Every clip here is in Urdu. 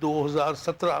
2017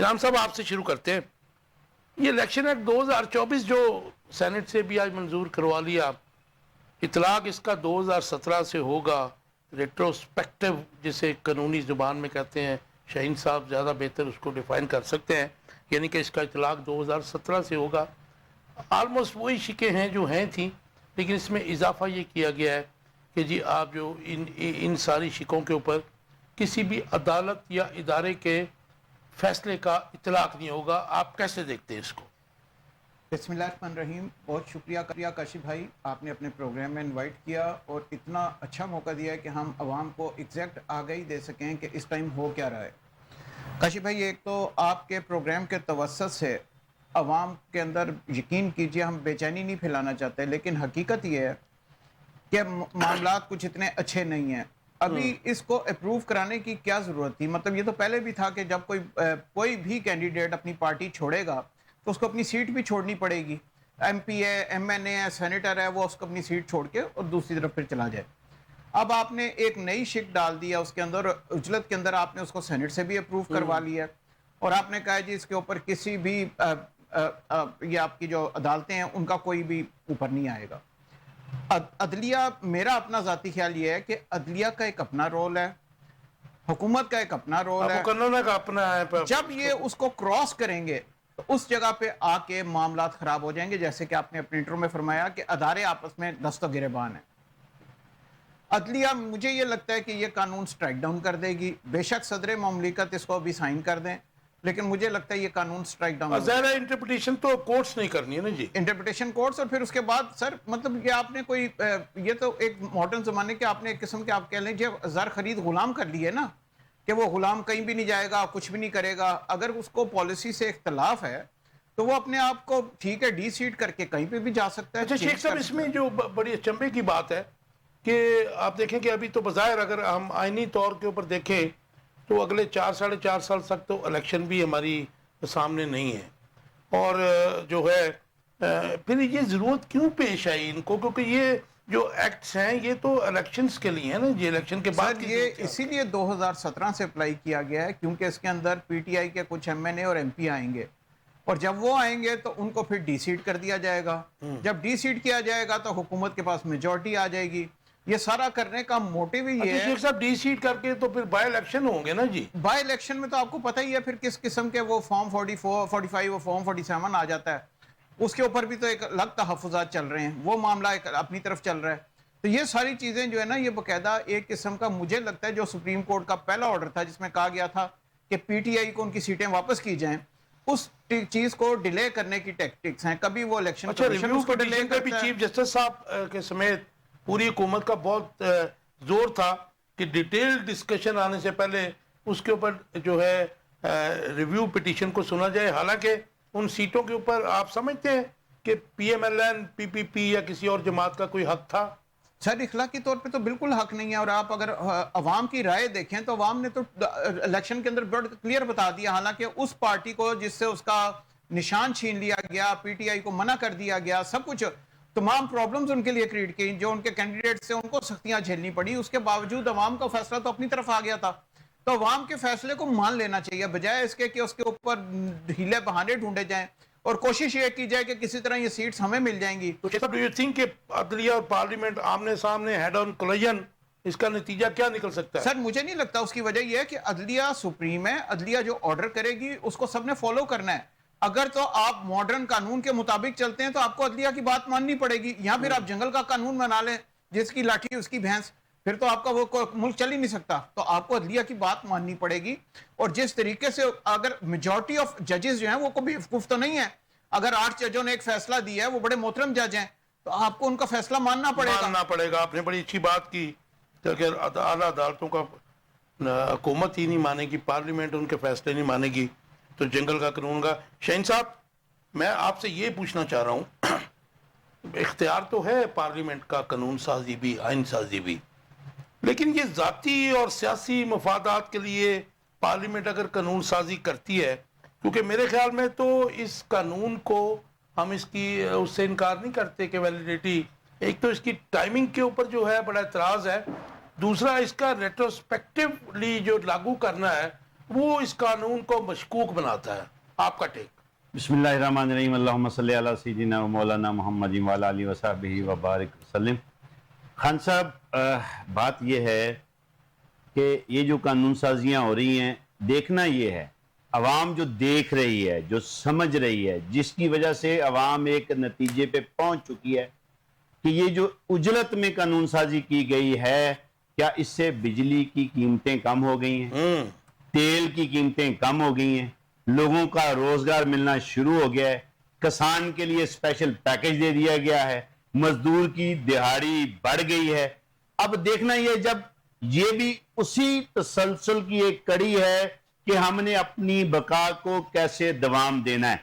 انعام صاحب آپ سے شروع کرتے ہیں. یہ الیکشن ایکٹ 2024 جو سینٹ سے بھی آج منظور کروا لیا, اطلاق اس کا 2017 سے ہوگا, ریٹروسپیکٹو جسے قانونی زبان میں کہتے ہیں, شاہین صاحب زیادہ بہتر اس کو ڈیفائن کر سکتے ہیں, یعنی کہ اس کا اطلاق 2017 سے ہوگا. آلموسٹ وہی شکیں ہیں جو ہیں تھیں, لیکن اس میں اضافہ یہ کیا گیا ہے کہ جی آپ جو ان ساری شکوں کے اوپر کسی بھی عدالت یا ادارے کے فیصلے کا اطلاق نہیں ہوگا. آپ کیسے دیکھتے ہیں اس کو؟ بسم اللہ الرحمن الرحیم. بہت شکریہ کاشف بھائی, آپ نے اپنے پروگرام میں انوائٹ کیا اور اتنا اچھا موقع دیا ہے کہ ہم عوام کو ایگزیکٹ آگاہی دے سکیں کہ اس ٹائم ہو کیا رہا ہے. کاشف بھائی, ایک تو آپ کے پروگرام کے توسط سے عوام کے اندر یقین کیجئے ہم بے چینی نہیں پھیلانا چاہتے, لیکن حقیقت یہ ہے کہ معاملات کچھ اتنے اچھے نہیں ہیں. ابھی اس کو اپروو کرانے کی کیا ضرورت تھی؟ مطلب یہ تو پہلے بھی تھا کہ جب کوئی بھی کینڈیڈیٹ اپنی پارٹی چھوڑے گا تو اس کو اپنی سیٹ بھی چھوڑنی پڑے گی. ایم پی ہے, ایم این اے ہے, سینیٹر ہے, وہ اس کو اپنی سیٹ چھوڑ کے اور دوسری طرف پھر چلا جائے. اب آپ نے ایک نئی شک ڈال دیا اس کے اندر, اجلت کے اندر آپ نے اس کو سینٹ سے بھی اپروو کروا لیا, اور آپ نے کہا جی اس کے اوپر کسی بھی یہ آپ کی جو عدالتیں ہیں ان کا کوئی بھی اوپر نہیں آئے گا. عدلیہ, میرا اپنا ذاتی خیال یہ ہے کہ عدلیہ کا ایک اپنا رول ہے, حکومت کا ایک اپنا رول ہے. کا اپنا ہے. جب یہ اس کو کراس کریں گے تو اس جگہ پہ آ کے معاملات خراب ہو جائیں گے, جیسے کہ آپ نے اپنے انٹرو میں فرمایا کہ ادارے آپس میں دست و گریبان ہیں. عدلیہ, مجھے یہ لگتا ہے کہ یہ قانون سٹرائک ڈاؤن کر دے گی. بے شک صدر مملکت اس کو بھی سائن کر دیں, لیکن مجھے لگتا ہے یہ قانون سٹرائک ڈاؤن. ظاہر ہے انٹرپریٹیشن تو کورٹس نہیں کرنی ہے نا جی, انٹرپریٹیشن کورٹس. اور پھر اس کے بعد سر مطلب یہ آپ نے کوئی یہ تو ایک ماڈرن زمانے کے آپ نے ایک قسم کے آپ کہہ لیں جب زر خرید غلام کر لیے نا, کہ وہ غلام کہیں بھی نہیں جائے گا, کچھ بھی نہیں کرے گا. اگر اس کو پالیسی سے اختلاف ہے تو وہ اپنے آپ کو ٹھیک ہے ڈی سیٹ کر کے کہیں پہ بھی جا سکتا ہے. اچھا شیخ صاحب, اس میں جو بڑی اچنبے کی بات ہے کہ آپ دیکھیں کہ ابھی تو بظاہر اگر ہم آئینی طور کے اوپر دیکھیں تو اگلے 4-4.5 سال تک تو الیکشن بھی ہماری سامنے نہیں ہے, اور جو ہے پھر یہ ضرورت کیوں پیش آئی ان کو, کیونکہ یہ جو ایکٹس ہیں یہ تو الیکشنز کے لیے ہیں نا جی, الیکشن کے بعد. یہ اسی لیے 2017 سے اپلائی کیا گیا ہے کیونکہ اس کے اندر پی ٹی آئی کے کچھ ایم این اے اور ایم پی آئیں گے, اور جب وہ آئیں گے تو ان کو پھر ڈی سیٹ کر دیا جائے گا. جب ڈی سیٹ کیا جائے گا تو حکومت کے پاس میجورٹی آ جائے گی. یہ سارا کرنے کا موٹیو ہی یہ ہے. شیخ صاحب ڈی سیٹ کر کے تو پھر بائی الیکشن ہوں گے نا جی. بائی الیکشن میں تو آپ کو پتہ ہی ہے پھر کس قسم کے وہ فارم 44, 45 اور فارم 47 آ جاتا ہے. اس کے اوپر بھی تو ایک الگ تحفظات چل رہے ہیں, وہ معاملہ ایک اپنی طرف چل رہا ہے. تو یہ ساری چیزیں جو ہے نا, یہ باقاعدہ ایک قسم کا مجھے لگتا ہے جو سپریم کورٹ کا پہلا آرڈر تھا جس میں کہا گیا تھا کہ پی ٹی آئی کو ان کی سیٹیں واپس کی جائیں, اس چیز کو ڈیلے کرنے کی ٹیکٹکس ہیں. کبھی وہ الیکشن کمیشن اس کو ڈیلے کرتا ہے. چیف جسٹس صاحب کے سمیت پوری حکومت کا بہت زور تھا کہ ڈیٹیل ڈسکشن آنے سے پہلے اس کے اوپر جو ہے ریویو پٹیشن کو سنا جائے. حالانکہ ان سیٹوں کے اوپر آپ سمجھتے ہیں کہ پی ایم ایل این, پی پی پی یا کسی اور جماعت کا کوئی حق تھا؟ سر اخلاقی طور پہ تو بالکل حق نہیں ہے, اور آپ اگر عوام کی رائے دیکھیں تو عوام نے تو الیکشن کے اندر بڑا کلیئر بتا دیا. حالانکہ اس پارٹی کو جس سے اس کا نشان چھین لیا گیا, پی ٹی آئی کو منع کر دیا گیا, سب کچھ تمام پرابلمز ان کے لیے کریٹ کی, جو ان کے کینڈیڈیٹ سے ان کو سختیاں جھیلنی پڑی. اس کے باوجود عوام کا فیصلہ تو اپنی طرف آ گیا تھا. تو عوام کے فیصلے کو مان لینا چاہیے, بجائے اس کے کہ اس کے اوپر ہیلے بہانے ڈھونڈے جائیں, اور کوشش یہ کی جائے کہ کسی طرح یہ سیٹس ہمیں مل جائیں گی. ڈو یو تھنک کہ عدلیہ اور پارلیمنٹ آمنے سامنے ہیڈ آن کلیجن, اس کا نتیجہ کیا نکل سکتا ہے؟ سر مجھے نہیں لگتا. اس کی وجہ یہ ہے کہ عدلیہ سپریم ہے, عدلیہ جو آرڈر کرے گی اس کو سب نے فالو کرنا ہے. اگر تو آپ ماڈرن قانون کے مطابق چلتے ہیں تو آپ کو عدلیہ کی بات ماننی پڑے گی, یا پھر آپ جنگل کا قانون بنا لیں, جس کی لاٹھی اس کی بھینس, پھر تو آپ کا وہ ملک چل ہی نہیں سکتا. تو آپ کو عدلیہ کی بات ماننی پڑے گی. اور جس طریقے سے اگر میجورٹی آف ججز جو ہیں وہ کوئی بیوقوف تو نہیں ہے, اگر 8 ججوں نے ایک فیصلہ دیا ہے, وہ بڑے محترم جج ہیں, تو آپ کو ان کا فیصلہ ماننا پڑے گا. آپ نے بڑی اچھی بات کی کہ اعلیٰ عدالتوں کا حکومت ہی نہیں مانے گی, پارلیمنٹ ان کے فیصلے نہیں مانے گی, تو جنگل کا قانون کا. شاہین صاحب, میں آپ سے یہ پوچھنا چاہ رہا ہوں, اختیار تو ہے پارلیمنٹ کا قانون سازی بھی, آئین سازی بھی, لیکن یہ ذاتی اور سیاسی مفادات کے لیے پارلیمنٹ اگر قانون سازی کرتی ہے, کیونکہ میرے خیال میں تو اس قانون کو ہم اس سے انکار نہیں کرتے کہ ویلیڈیٹی, ایک تو اس کی ٹائمنگ کے اوپر جو ہے بڑا اعتراض ہے, دوسرا اس کا ریٹروسپیکٹولی جو لاگو کرنا ہے وہ اس قانون کو مشکوک بناتا ہے. آپ کا ٹیک. بسم اللہ الرحمن الرحیم. اللہم صلی علی سیدنا و مولانا محمد و علی آلہ وصحبہ وبارک وسلم. خان صاحب، بات یہ ہے کہ یہ جو قانون سازیاں ہو رہی ہیں، دیکھنا یہ ہے عوام جو دیکھ رہی ہے، جو سمجھ رہی ہے، جس کی وجہ سے عوام ایک نتیجے پہ پہنچ چکی ہے کہ یہ جو اجلت میں قانون سازی کی گئی ہے، کیا اس سے بجلی کی قیمتیں کم ہو گئی ہیں، تیل کی قیمتیں کم ہو گئی ہیں، لوگوں کا روزگار ملنا شروع ہو گیا ہے، کسان کے لیے اسپیشل پیکج دے دیا گیا ہے، مزدور کی دہاڑی بڑھ گئی ہے. اب دیکھنا یہ جب یہ بھی اسی تسلسل کی ایک کڑی ہے کہ ہم نے اپنی بقا کو کیسے دوام دینا ہے.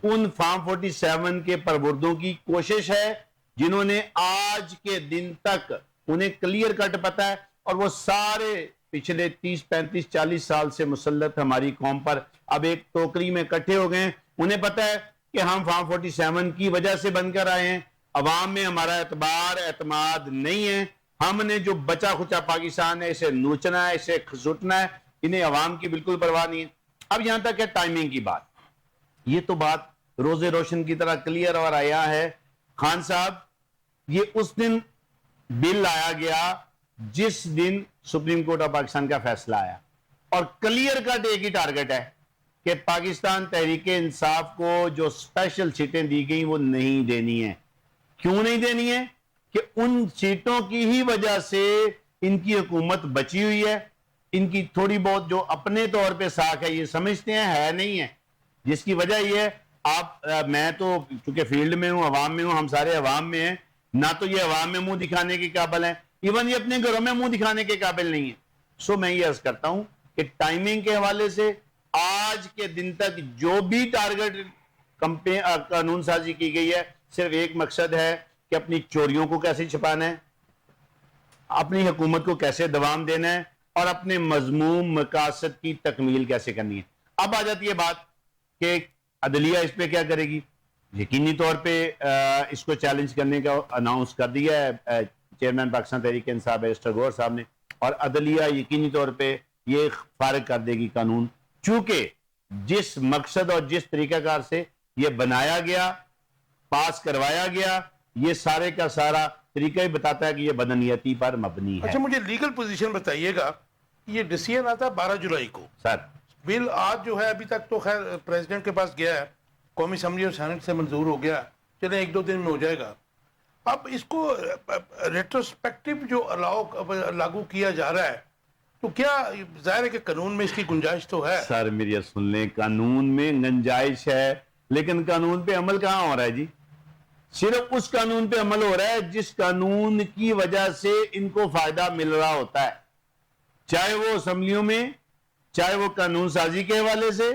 ان فارم 47 کے پروردوں کی کوشش ہے جنہوں نے آج کے دن تک انہیں کلیئر کٹ پتا ہے، اور وہ سارے پچھلے 30 35 40 سال سے مسلط ہماری قوم پر اب ایک ٹوکری میں اکٹھے ہو گئے ہیں. انہیں پتا ہے کہ ہم فارم 47 کی وجہ سے بن کر آئے ہیں، عوام میں ہمارا اعتماد نہیں ہے، ہم نے جو بچا کھچا پاکستان ہے اسے نوچنا ہے، اسے کھسوٹنا ہے. انہیں عوام کی بالکل پرواہ نہیں ہے. اب یہاں تک ہے ٹائمنگ کی بات. یہ تو بات روز روشن کی طرح کلیئر اور آیا ہے. خان صاحب، یہ اس دن بل آیا گیا جس دن سپریم کورٹ آف پاکستان کا فیصلہ آیا، اور کلیئر کٹ ایک ہی ٹارگٹ ہے کہ پاکستان تحریک انصاف کو جو اسپیشل سیٹیں دی گئیں وہ نہیں دینی ہیں. کیوں نہیں دینی ہے؟ کہ ان سیٹوں کی ہی وجہ سے ان کی حکومت بچی ہوئی ہے. ان کی تھوڑی بہت جو اپنے طور پہ ساکھ ہے یہ سمجھتے ہیں ہے نہیں ہے، جس کی وجہ یہ ہے میں تو چونکہ فیلڈ میں ہوں، عوام میں ہوں، ہم سارے عوام میں ہیں، نہ تو یہ عوام میں منہ دکھانے کے قابل ہیں، ایون یہ اپنے گھروں میں منہ دکھانے کے قابل نہیں ہے. سو میں یہ عرض کرتا ہوں کہ ٹائمنگ کے حوالے سے آج کے دن تک جو بھی ٹارگٹ قانون سازی کی گئی ہے صرف ایک مقصد ہے کہ اپنی چوریوں کو کیسے چھپانا ہے، اپنی حکومت کو کیسے دوام دینا ہے، اور اپنے مذموم مقاصد کی تکمیل کیسے کرنی ہے. اب آ جاتی ہے بات کہ عدلیہ اس پہ کیا کرے گی. یقینی طور پہ اس کو چیلنج کرنے کا اناؤنس کر دیا ہے چیئرمین پاکستان تحریک انصاف بیرسٹر گوہر صاحب نے، اور عدلیہ یقینی طور پہ یہ فارغ کر دے گی قانون، چونکہ جس مقصد اور جس طریقہ کار سے یہ بنایا گیا، پاس کروایا گیا، یہ سارے کا سارا طریقہ ہی بتاتا ہے کہ یہ بدنیتی پر مبنی ہے. اچھا، مجھے لیگل پوزیشن بتائیے گا. یہ ڈیسیژن آتا ہے 12 جولائی کو. سر بل آج جو ہے ابھی تک تو خیر پریزیڈنٹ کے پاس گیا ہے، قومی اسمبلی اور سینٹ سے منظور ہو گیا، چلیں 1-2 دن میں ہو جائے گا. اب اس کو ریٹروسپیکٹو جو لاگو کیا جا رہا ہے، تو کیا ظاہر ہے کہ قانون میں اس کی گنجائش تو ہے؟ سر میری سن لیں، قانون میں گنجائش ہے لیکن قانون پہ عمل کہاں ہو رہا ہے جی؟ صرف اس قانون پہ عمل ہو رہا ہے جس قانون کی وجہ سے ان کو فائدہ مل رہا ہوتا ہے، چاہے وہ اسمبلیوں میں، چاہے وہ قانون سازی کے حوالے سے،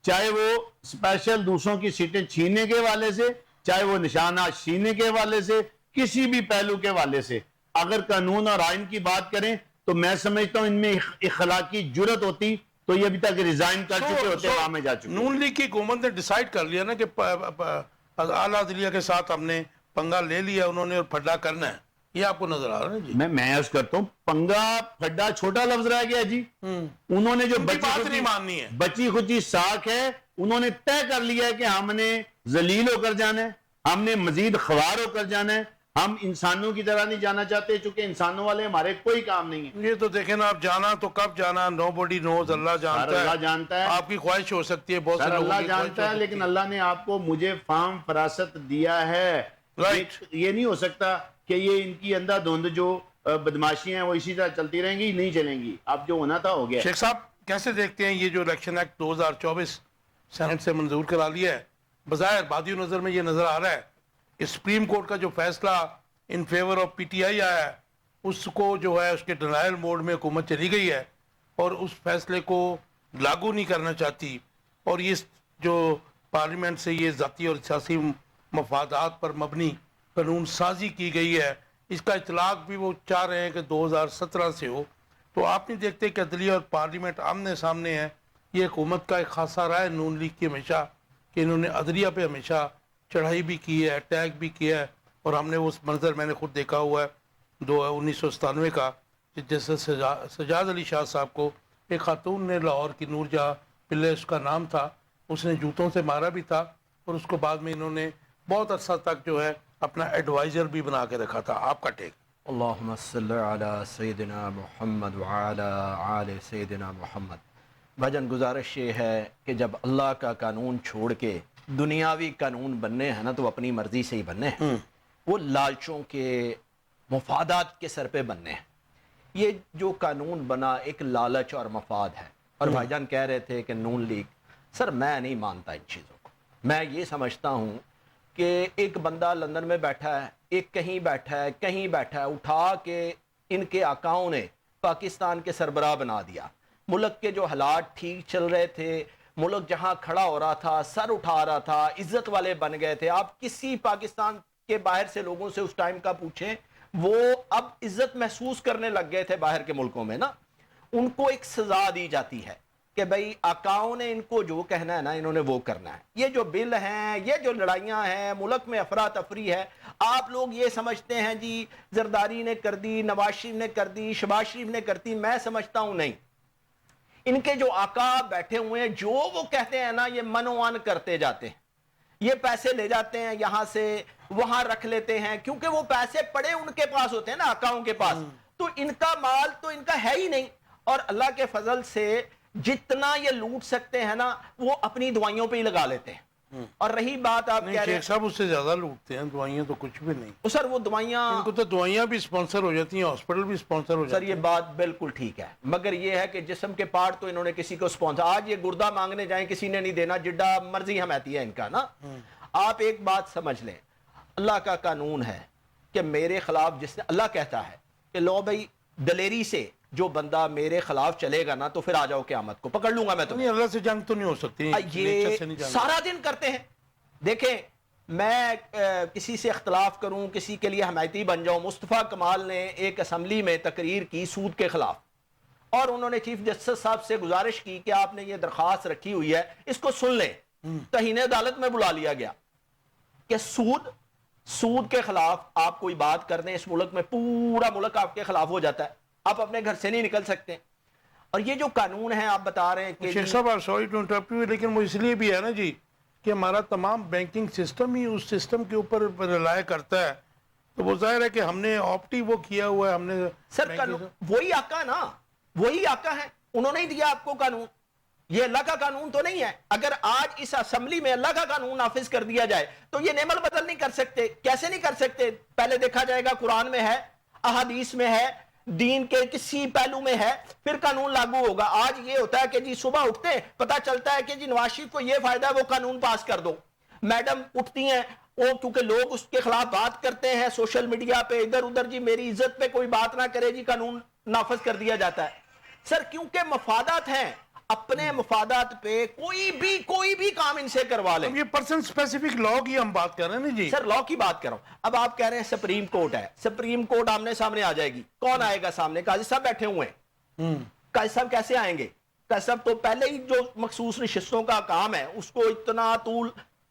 چاہے وہ اسپیشل دوسروں کی سیٹیں چھیننے کے حوالے سے، چاہے وہ نشانات چھیننے کے حوالے سے، کسی بھی پہلو کے حوالے سے. اگر قانون اور آئین کی بات کریں تو میں سمجھتا ہوں ان میں اخلاقی جرت ہوتی تو یہ ابھی تک ریزائن کر چکے ہوتے، وہاں میں جا چکے. نون لیگ کی حکومت نے ڈیسائیڈ کر لیا نا کہ اعلیٰ عدلیہ کے ساتھ ہم نے پنگا لے لیا انہوں نے، اور پھڈا کرنا ہے. یہ آپ کو نظر آ رہا ہے جی؟ میں عرض کرتا ہوں، پنگا پھڈا چھوٹا لفظ رہ گیا جی. انہوں نے جو بات نہیں ماننی ہے، بچی کچی ساکھ ہے، انہوں نے طے کر لیا ہے کہ ہم نے ذلیل ہو کر جانا ہے، ہم نے مزید خوار ہو کر جانا ہے، ہم انسانوں کی طرح نہیں جانا چاہتے، چونکہ انسانوں والے ہمارے کوئی کام نہیں ہے. یہ تو دیکھیں نا، آپ جانا تو کب جانا، نو باڈی نوز، اللہ جانتا ہے. اللہ جانتا ہے، آپ کی خواہش ہو سکتی ہے، بہت سے سر لوگوں اللہ کی خواہش جانتا ہے، لیکن اللہ نے آپ کو مجھے فام فراست دیا ہے. یہ نہیں ہو سکتا کہ یہ ان کی اندھا دھند جو بدماشیاں ہیں وہ اسی طرح چلتی رہیں گی، نہیں چلیں گی. اب جو ہونا تھا ہو گیا. شیخ صاحب کیسے دیکھتے ہیں یہ جو الیکشن ایکٹ 2024 سینٹ سے منظور کرا لیا ہے؟ بظاہر بادی نظر میں یہ نظر آ رہا ہے کہ سپریم کورٹ کا جو فیصلہ in favour of P T I آیا ہے اس کو جو ہے اس کے ڈنائل موڈ میں حکومت چلی گئی ہے اور اس فیصلے کو لاگو نہیں کرنا چاہتی، اور یہ جو پارلیمنٹ سے یہ ذاتی اور سیاسی مفادات پر مبنی قانون سازی کی گئی ہے، اس کا اطلاق بھی وہ چاہ رہے ہیں کہ 2017 سے ہو. تو آپ نہیں دیکھتے کہ عدلیہ اور پارلیمنٹ آمنے سامنے ہیں؟ یہ حکومت کا ایک خاصا رہا ہے نون لیگ کی ہمیشہ کہ انہوں نے عدلیہ پہ ہمیشہ چڑھائی بھی کی ہے، اٹیک بھی کیا ہے، اور ہم نے اس منظر میں نے خود دیکھا ہوا ہے 1997 کا، جیسے سجاد علی شاہ صاحب کو ایک خاتون نے لاہور کی نور جہاں پلے اس کا نام تھا, اس نے جوتوں سے مارا بھی تھا اور اس کو بعد میں انہوں نے بہت عرصہ تک جو ہے اپنا ایڈوائزر بھی بنا کے رکھا تھا. آپ کا ٹیک؟ اللہم صلی علی سیدنا محمد وعلی آل سیدنا محمد. بھجن گزارش یہ ہے کہ جب اللہ کا قانون چھوڑ کے دنیاوی قانون بننے ہیں نا تو اپنی مرضی سے ہی بننے ہیں, وہ لالچوں کے مفادات کے سر پہ بننے ہیں. یہ جو قانون بنا ایک لالچ اور مفاد ہے. اور بھائی جان کہہ رہے تھے کہ نون لیگ, سر میں نہیں مانتا ان چیزوں کو. میں یہ سمجھتا ہوں کہ ایک بندہ لندن میں بیٹھا ہے, ایک کہیں بیٹھا ہے, کہیں بیٹھا ہے, اٹھا کے ان کے آقاؤں نے پاکستان کے سربراہ بنا دیا. ملک کے جو حالات ٹھیک چل رہے تھے, ملک جہاں کھڑا ہو رہا تھا, سر اٹھا رہا تھا, عزت والے بن گئے تھے. آپ کسی پاکستان کے باہر سے لوگوں سے اس ٹائم کا پوچھیں, وہ اب عزت محسوس کرنے لگ گئے تھے باہر کے ملکوں میں نا. ان کو ایک سزا دی جاتی ہے کہ بھئی آقاؤں نے ان کو جو کہنا ہے نا انہوں نے وہ کرنا ہے. یہ جو بل ہیں, یہ جو لڑائیاں ہیں, ملک میں افراتفری ہے. آپ لوگ یہ سمجھتے ہیں جی زرداری نے کر دی, نواز شریف نے کر دی, شہباز شریف نے کر دی. میں سمجھتا ہوں نہیں, ان کے جو آقا بیٹھے ہوئے ہیں جو وہ کہتے ہیں نا یہ منوان کرتے جاتے ہیں. یہ پیسے لے جاتے ہیں یہاں سے وہاں رکھ لیتے ہیں, کیونکہ وہ پیسے پڑے ان کے پاس ہوتے ہیں نا, آقاؤں کے پاس. تو ان کا مال تو ان کا ہے ہی نہیں. اور اللہ کے فضل سے جتنا یہ لوٹ سکتے ہیں نا وہ اپنی دوائیوں پہ ہی لگا لیتے ہیں. اور رہی بات آپ کہہ رہے ہیں شیخ صاحب اس سے زیادہ لوٹتے ہیں, دوائیاں تو کچھ بھی نہیں. سر وہ دوائیاں, ان کو تو دوائیاں بھی سپانسر ہو جاتی ہیں, ہاسپٹل بھی سپانسر ہو سر جاتے یہ ہیں. بات بالکل ٹھیک ہے, مگر یہ ہے کہ جسم کے پارٹ تو انہوں نے کسی کو سپانسر, آج یہ گردہ مانگنے جائیں کسی نے نہیں دینا, جڈا مرضی حمایتی ہے ان کا نا. آپ ایک بات سمجھ لیں, اللہ کا قانون ہے کہ میرے خلاف جس نے, اللہ کہتا ہے کہ لو بھائی دلیری سے جو بندہ میرے خلاف چلے گا نا تو پھر آ جاؤ قیامت کو, پکڑ لوں گا میں تمہیں. نہیں, اللہ سے جنگ تو نہیں ہو سکتی, یہ سارا دن کرتے ہیں. دیکھیں میں کسی سے اختلاف کروں, کسی کے لیے حمایتی بن جاؤں. مصطفیٰ کمال نے ایک اسمبلی میں تقریر کی سود کے خلاف, اور انہوں نے چیف جسٹس صاحب سے گزارش کی کہ آپ نے یہ درخواست رکھی ہوئی ہے اس کو سن لیں. توہین عدالت میں بلا لیا گیا کہ سود کے خلاف آپ کوئی بات کر دیں, اس ملک میں پورا ملک آپ کے خلاف ہو جاتا ہے, آپ اپنے گھر سے نہیں نکل سکتے. اور یہ جو قانون ہے آپ بتا رہے ہیں کہ شیخ صاحب سوری ٹو انٹرپٹ یو, لیکن وہ اس لیے بھی ہے نا جی کہ ہمارا تمام بینکنگ سسٹم ہی اس سسٹم کے اوپر رلائے کرتا ہے. تو وہ ظاہر ہے کہ ہم نے آپٹی وہ کیا ہوا ہے, ہم نے سر وہی آقا نا, وہی آقا ہے, انہوں نے دیا آپ کو قانون. یہ اللہ کا قانون تو نہیں ہے. اگر آج اس اسمبلی میں اللہ کا قانون نافذ کر دیا جائے تو یہ نعمل بدل نہیں کر سکتے. کیسے نہیں کر سکتے؟ پہلے دیکھا جائے گا قرآن میں ہے, احادیث میں ہے, دین کے کسی پہلو میں ہے, پھر قانون لاگو ہوگا. آج یہ ہوتا ہے کہ جی صبح اٹھتے ہیں پتہ چلتا ہے کہ جی نواز شریف کو یہ فائدہ ہے, وہ قانون پاس کر دو. میڈم اٹھتی ہیں, وہ کیونکہ لوگ اس کے خلاف بات کرتے ہیں سوشل میڈیا پہ ادھر ادھر, جی میری عزت پہ کوئی بات نہ کرے, جی قانون نافذ کر دیا جاتا ہے. سر کیونکہ مفادات ہیں, اپنے مفادات پہ کوئی بھی کام ان سے کروا لیں. یہ پرسن اسپیسیفک لا کی ہم بات کر رہے ہیں نا جی. سر لا کی بات کر رہا ہوں. اب آپ کہہ رہے ہیں سپریم کورٹ ہے, سپریم کورٹ آمنے سامنے آ جائے گی. کون آئے گا سامنے؟ قاضی صاحب بیٹھے ہوئے ہیں. قاضی صاحب کیسے آئیں گے؟ قاضی صاحب تو پہلے ہی جو مخصوص نشستوں کا کام ہے اس کو اتنا طول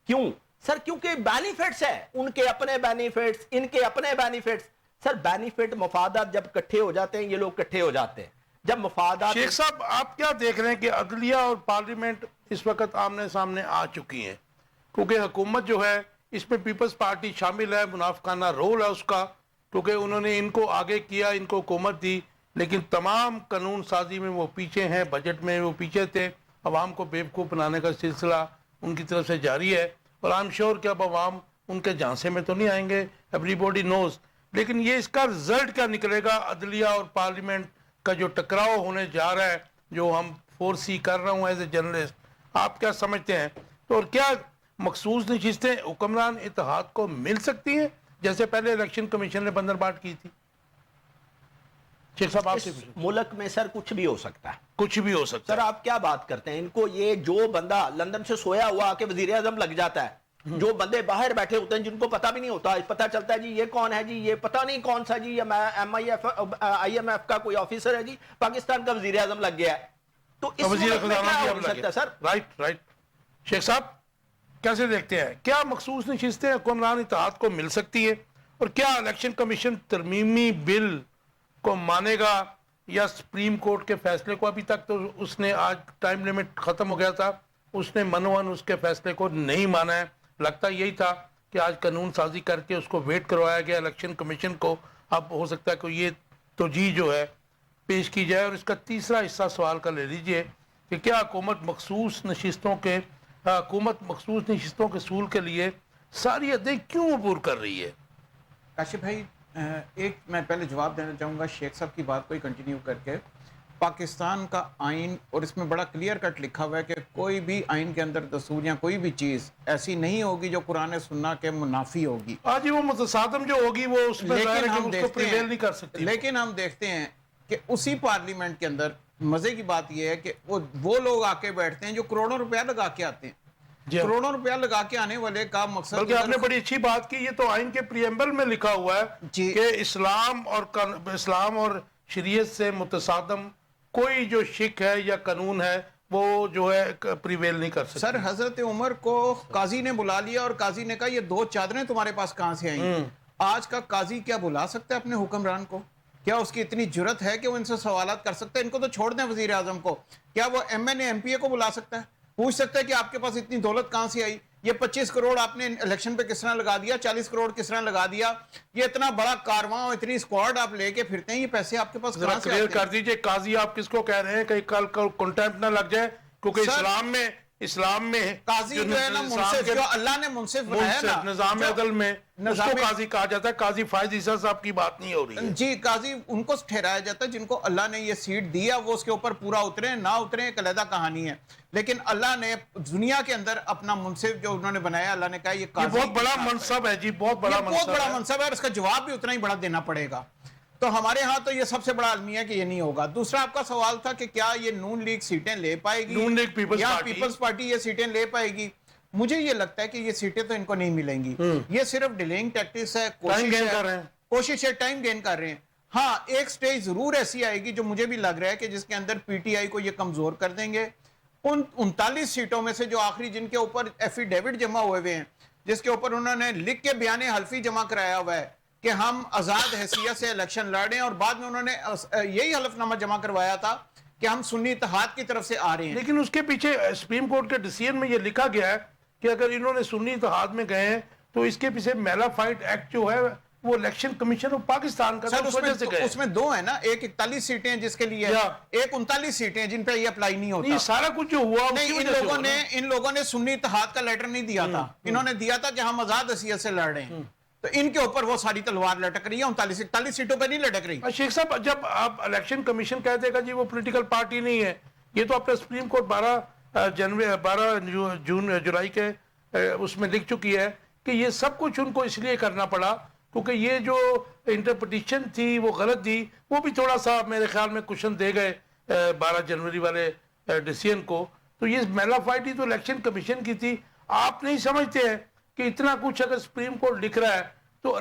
کیوں؟ سر کیونکہ بینیفٹس ہے, ان کے اپنے بینیفٹس, ان کے اپنے بینیفٹس. سر بینیفٹ مفادات جب کٹھے ہو جاتے ہیں, یہ لوگ کٹھے ہو جاتے ہیں جب مفادات. شیخ صاحب آپ کیا دیکھ رہے ہیں کہ عدلیہ اور پارلیمنٹ اس وقت آمنے سامنے آ چکی ہیں, کیونکہ حکومت جو ہے اس میں پیپلز پارٹی شامل ہے, منافقانہ رول ہے اس کا, کیونکہ انہوں نے ان کو آگے کیا, ان کو حکومت دی, لیکن تمام قانون سازی میں وہ پیچھے ہیں, بجٹ میں وہ پیچھے تھے. عوام کو بیوقوف بنانے کا سلسلہ ان کی طرف سے جاری ہے, اور آئی ایم شیور کہ اب عوام ان کے جھانسے میں تو نہیں آئیں گے, ایوری باڈی نوز. لیکن یہ اس کا رزلٹ کیا نکلے گا عدلیہ اور پارلیمنٹ کا جو ٹکراؤ ہونے جا رہا ہے, جو ہم فور سی کر رہا ہوں ایز اے جرنلسٹ, آپ کیا سمجھتے ہیں؟ تو اور کیا مخصوص نشستیں حکمران اتحاد کو مل سکتی ہیں جیسے پہلے الیکشن کمیشن نے بندر بانٹ کی تھی؟ شیخ صاحب آپ سے ملک میں سر کچھ بھی ہو سکتا ہے, کچھ بھی ہو سکتا سر آپ کیا بات کرتے ہیں؟ ان کو یہ جو بندہ لندن سے سویا ہوا آ کے وزیر اعظم لگ جاتا ہے, جو بندے باہر بیٹھے ہوتے ہیں جن کو پتہ بھی نہیں ہوتا, پتہ چلتا ہے جی یہ کون ہے, جی یہ پتہ نہیں کون سا, جی آئی ایم ایف کا کوئی آفیسر ہے, جی پاکستان کا وزیر اعظم لگ گیا ہے. تو اس ملک میں کیا ہو سکتا ہے سر؟ رائٹ. شیخ صاحب کیسے دیکھتے ہیں, کیا مخصوص نشستیں حکمران اتحاد کو مل سکتی ہے, اور کیا الیکشن کمیشن ترمیمی بل کو مانے گا یا سپریم کورٹ کے فیصلے کو. ابھی تک تو اس نے, آج ٹائم لیمٹ ختم ہو گیا تھا, اس نے منوان اس کے فیصلے کو نہیں مانا ہے. لگتا یہی تھا کہ آج قانون سازی کر کے اس کو ویٹ کروایا گیا الیکشن کمیشن کو. اب ہو سکتا ہے کہ یہ توجیہ جو ہے پیش کی جائے. اور اس کا تیسرا حصہ سوال کا لے لیجئے کہ کیا حکومت مخصوص نشستوں کے حصول کے لیے ساری حدیں کیوں عبور کر رہی ہے؟ کاشف بھائی ایک میں پہلے جواب دینا چاہوں گا شیخ صاحب کی بات کو ہی کنٹینیو کر کے. پاکستان کا آئین, اور اس میں بڑا کلیئر کٹ لکھا ہوا ہے کہ کوئی بھی آئین کے اندر دستور یا کوئی بھی چیز ایسی نہیں ہوگی جو قرآن سننا کے منافی ہوگی. آج وہ متصادم جو ہوگی وہ اس میں ظاہر ہے کہ اس کو پریویل نہیں کر سکتی. لیکن ہم دیکھتے ہیں کہ اسی پارلیمنٹ کے اندر مزے کی بات یہ ہے کہ وہ لوگ آ کے بیٹھتے ہیں جو کروڑوں روپیہ لگا کے آتے ہیں. کروڑوں روپیہ لگا کے آنے والے کا مقصد, بلکہ آپ نے بڑی اچھی بات کی, یہ تو آئین کے پریمبل میں لکھا ہوا ہے کہ اسلام اور شریعت سے متصادم کوئی جو شک ہے یا قانون ہے وہ جو ہے پریویل نہیں کر سکتا. سر حضرت عمر کو قاضی نے بلا لیا اور قاضی نے کہا یہ 2 چادریں تمہارے پاس کہاں سے آئیں. آج کا قاضی کیا بلا سکتا ہے اپنے حکمران کو؟ کیا اس کی اتنی جرت ہے کہ وہ ان سے سوالات کر سکتا ہے؟ ان کو تو چھوڑ دیں وزیر اعظم کو. کیا وہ M N A M P A کو بلا سکتا ہے, پوچھ سکتا ہے کہ آپ کے پاس اتنی دولت کہاں سے آئی؟ یہ 25 کروڑ آپ نے الیکشن پہ کس طرح لگا دیا, 40 کروڑ کس طرح لگا دیا؟ یہ اتنا بڑا کارواں اور اتنی اسکواڈ آپ لے کے پھرتے ہیں, یہ پیسے آپ کے پاس کہاں سے کلیئر کر دیجئے قاضی آپ کس کو کہہ رہے ہیں, کہیں کل کنٹیمپٹ نہ لگ جائے, کیونکہ اسلام میں قاضی جو ہے نا منصف, جو اللہ نے منصف بنایا نا, نظام عدل میں اس کو قاضی کہا جاتا ہے. قاضی فائز عیسیٰ صاحب کی بات نہیں ہو رہی ہے جی. قاضی ان کو ٹھہرایا جاتا ہے جن کو اللہ نے یہ سیٹ دیا, وہ اس کے اوپر پورا اتریں نہ اتریں ایک علیحدہ کہانی ہے. لیکن اللہ نے دنیا کے اندر اپنا منصف جو انہوں نے بنایا, اللہ نے کہا یہ قاضی بہت بڑا منصب ہے جی, بہت بڑا منصب ہے, اور اس کا جواب بھی اتنا ہی بڑا دینا پڑے گا. تو ہمارے ہاں تو یہ سب سے بڑا المیہ ہے کہ یہ نہیں ہوگا. دوسرا آپ کا سوال تھا کہ کیا یہ نون لیگ سیٹیں لے پائے گی, نون لیگ پیپلز پارٹی یہ سیٹیں لے پائے گی. مجھے یہ لگتا ہے کہ یہ سیٹیں تو ان کو نہیں ملیں گی. یہ صرف ڈیلینگ ٹیکٹکس ہے, کوشش ہے, ٹائم گین کر رہے ہیں. ہاں ایک سٹیج ضرور ایسی آئے گی جو مجھے بھی لگ رہا ہے کہ جس کے اندر پی ٹی آئی کو یہ کمزور کر دیں گے. ان 39 سیٹوں میں سے جو آخری جن کے اوپر ایفیڈیوٹ جمع ہوئے ہیں, جس کے اوپر انہوں نے لکھ کے بیان حلفی جمع کرایا ہوا ہے کہ ہم آزاد حیثیت سے الیکشن لڑ رہے ہیں, اور بعد میں انہوں نے یہی حلف نامہ جمع کروایا تھا کہ ہم سنی اتحاد کی طرف سے آ رہے ہیں. لیکن اس کے پیچھے سپریم کورٹ کے ڈیسیژن میں یہ لکھا گیا ہے کہ اگر انہوں نے سنی اتحاد میں گئے ہیں تو اس کے پیچھے میلا فائٹ ایکٹ جو ہے وہ الیکشن کمیشن آف پاکستان کا, اس میں 2 ہیں نا, ایک 41 سیٹیں ہیں جس کے لیے, ایک 39 سیٹیں ہیں جن پہ یہ اپلائی نہیں ہوتا. یہ سارا کچھ جو ہوا ان لوگوں نے سنی اتحاد کا لیٹر نہیں دیا تھا, انہوں نے دیا تھا کہ ہم آزاد حیثیت سے لڑ رہے ہیں. تو ان کے اوپر وہ ساری تلوار لٹک رہی ہے, 39 سیٹوں پہ نہیں لٹک رہی. شیخ صاحب جب آپ الیکشن کمیشن کہہ دے گا جی وہ پولیٹیکل پارٹی نہیں ہے, یہ تو اپنے سپریم کورٹ 12 جولائی کے اس میں لکھ چکی ہے کہ یہ سب کچھ ان کو اس لیے کرنا پڑا کیونکہ یہ جو انٹرپریٹیشن تھی وہ غلط تھی. وہ بھی تھوڑا سا میرے خیال میں کشن دے گئے 12 جنوری والے ڈیسیژن کو. تو یہ میلا فائٹ ہی تو الیکشن کمیشن کی تھی. آپ نہیں سمجھتے ہیں کہ اتنا کچھ اگر سپریم کورٹ لکھ رہا ہے تو